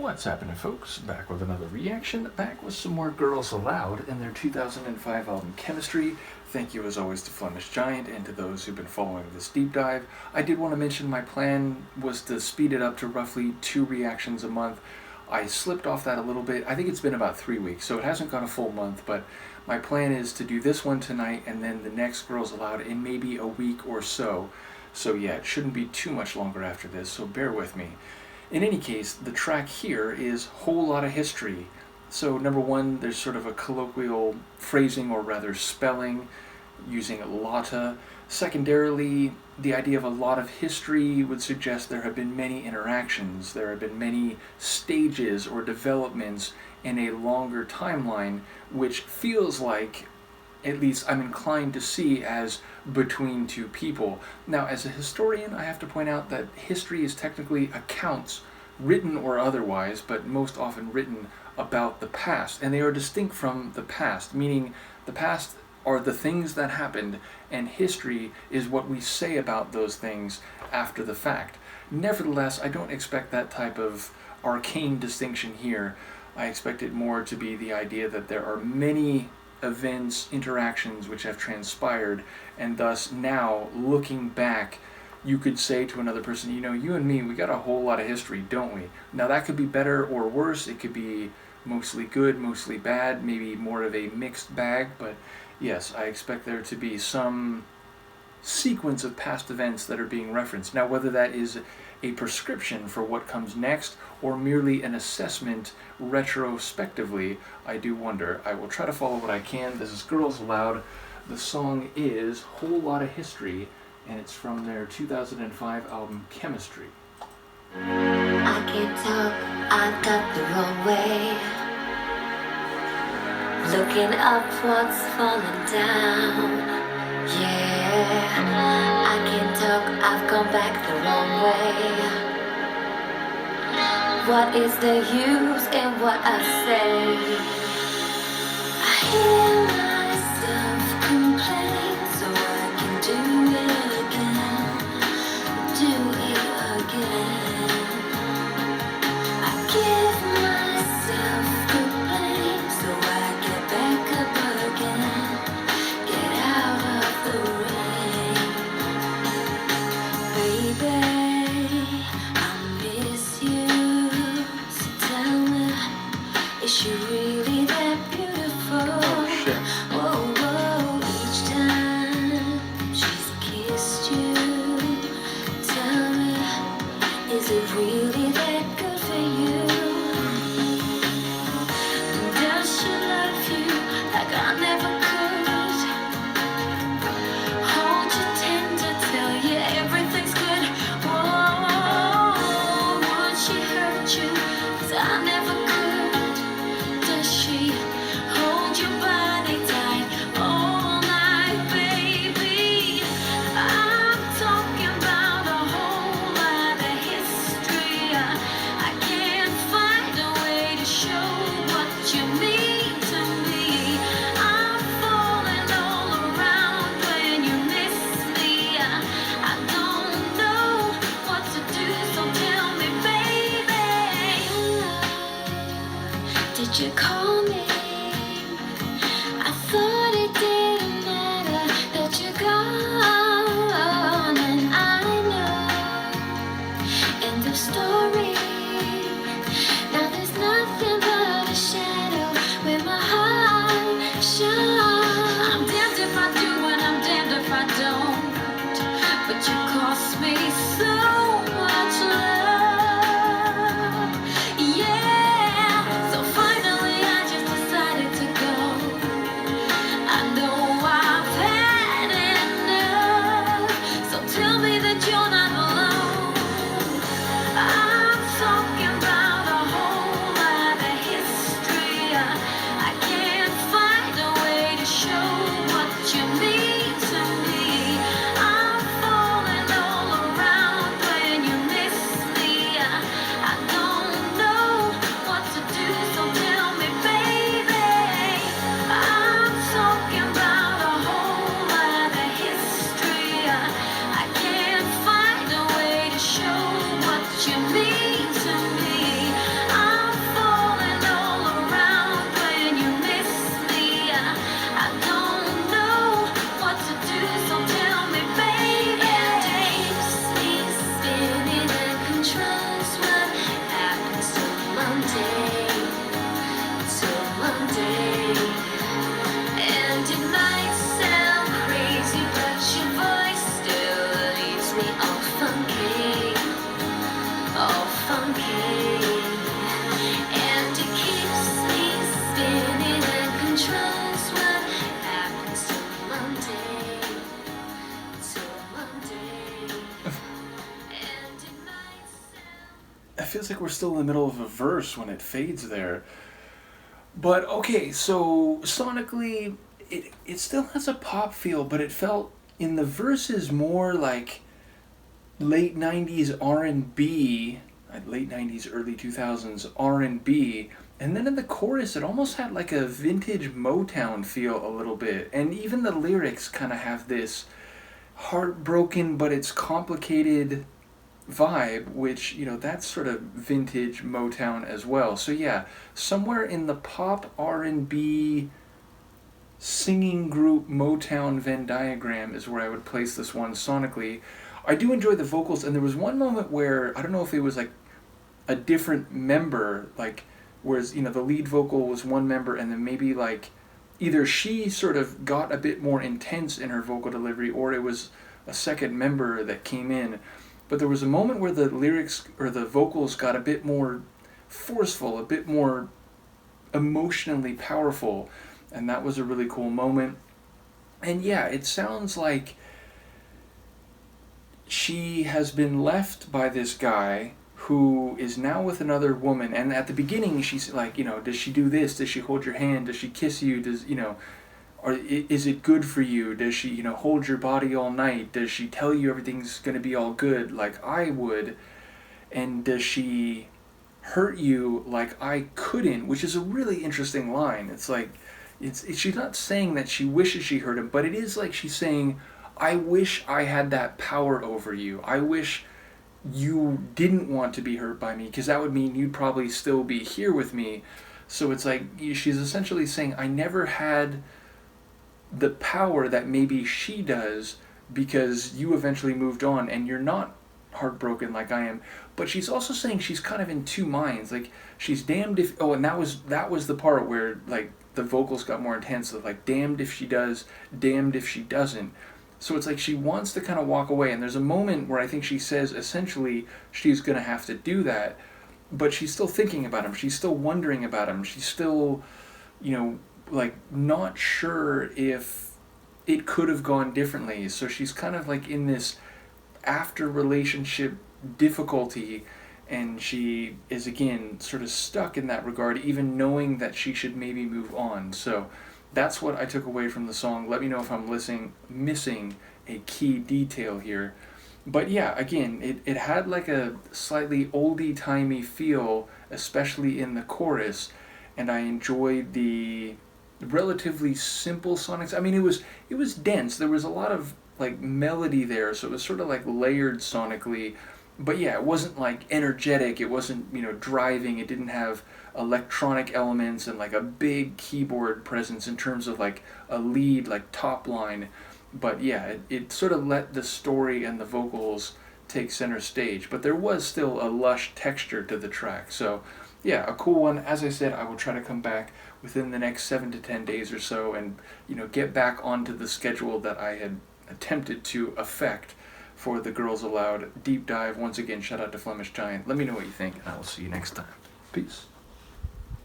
What's happening, folks? Back with another reaction, back with some more Girls Aloud and their 2005 album Chemistry. Thank you as always to Flemish Giant and to those who've been following this deep dive. I did want to mention my plan was to speed it up to roughly 2 reactions a month. I slipped off that a little bit. I think it's been about 3 weeks, so it hasn't gone a full month, but my plan is to do this one tonight and then the next Girls Aloud in maybe a week or so. So yeah, it shouldn't be too much longer after this, so bear with me. In any case, the track here is Whole Lotta History. So number one, there's sort of a colloquial phrasing, or rather spelling, using Lotta. Secondarily, the idea of a lot of history would suggest there have been many interactions, there have been many stages or developments in a longer timeline, which feels like, at least I'm inclined to see as between two people. Now, as a historian, I have to point out that history is technically accounts, written or otherwise, but most often written about the past, and they are distinct from the past, meaning the past are the things that happened, and history is what we say about those things after the fact. Nevertheless, I don't expect that type of arcane distinction here. I expect it more to be the idea that there are many events, interactions which have transpired, and thus now, looking back, you could say to another person, you know, you and me, we got a whole lot of history, don't we? Now that could be better or worse, it could be mostly good, mostly bad, maybe more of a mixed bag, but yes, I expect there to be some sequence of past events that are being referenced. Now, whether that is a prescription for what comes next or merely an assessment retrospectively, I do wonder. I will try to follow what I can. This is Girls Aloud. The song is Whole Lotta History, and it's from their 2005 album Chemistry. I can't talk, I've got the wrong way. Looking up what's falling down. Yeah, I can't talk, I've gone back the wrong way. What is the use in what I say? I hear myself complain, so I can do it again, do it again. I give myself complaint, so I get back up again, get out of the rain. Baby, I miss you, so tell me, is she really that beautiful? Oh, whoa, each time she's kissed you, tell me, is it really that good for you? Does she love you like I never could? Hold you tender, tell you everything's good. Whoa, would she hurt you? 'Cause I never could. Does she hold your body tight all night, baby? I'm talking about a whole lot of history. I can't find a way to show what you mean to me. I'm falling all around when you miss me. I don't know what to do, so tell me, baby. Did you call me? I thought it didn't matter that you're gone, and I know. End of story. Now there's nothing but a shadow where my heart shines. I'm damned if I do and I'm damned if I don't. But you cost me so much love. Yeah. So finally I we're still in the middle of a verse when it fades there. But okay, so sonically, it still has a pop feel, but it felt in the verses more like late 90s R&B, late 90s, early 2000s R&B. And then in the chorus, it almost had like a vintage Motown feel a little bit. And even the lyrics kind of have this heartbroken, but it's complicated vibe, which, that's sort of vintage Motown as well. So yeah, somewhere in the pop R&B singing group Motown Venn diagram is where I would place this one sonically. I do enjoy the vocals, and there was one moment where, I don't know if it was like a different member, like, whereas, the lead vocal was one member, and then maybe like either she sort of got a bit more intense in her vocal delivery, or it was a second member that came in. But there was a moment where the lyrics or the vocals got a bit more forceful, a bit more emotionally powerful, and that was a really cool moment. And yeah, it sounds like she has been left by this guy who is now with another woman, and at the beginning she's like, does she do this? Does she hold your hand? Does she kiss you? Does, or is it good for you? Does she, hold your body all night? Does she tell you everything's going to be all good like I would? And does she hurt you like I couldn't? Which is a really interesting line. It's like, she's not saying that she wishes she hurt him, but it is like she's saying, I wish I had that power over you. I wish you didn't want to be hurt by me, because that would mean you'd probably still be here with me. So it's like she's essentially saying, I never had the power that maybe she does, because you eventually moved on and you're not heartbroken like I am. But she's also saying she's kind of in two minds. Like, she's damned if, and that was the part where like the vocals got more intense, of like, damned if she does, damned if she doesn't. So it's like she wants to kind of walk away, and there's a moment where I think she says essentially she's going to have to do that, but she's still thinking about him, she's still wondering about him, she's still, like, not sure if it could have gone differently. So she's kind of like in this after relationship difficulty, and she is again sort of stuck in that regard, even knowing that she should maybe move on. So that's what I took away from the song. Let me know if I'm missing a key detail here. But yeah, again, it had like a slightly oldie-timey feel, especially in the chorus, and I enjoyed the relatively simple sonics. I mean, it was dense. There was a lot of like melody there, so it was sort of like layered sonically. But yeah, it wasn't like energetic. It wasn't, driving. It didn't have electronic elements and like a big keyboard presence in terms of like a lead, like top line. But yeah, it sort of let the story and the vocals take center stage. But there was still a lush texture to the track. So yeah, a cool one. As I said, I will try to come back within the next 7 to 10 days or so and, get back onto the schedule that I had attempted to affect for the Girls Aloud deep dive. Once again, shout out to Flemish Giant. Let me know what you think, and I will see you next time. Peace.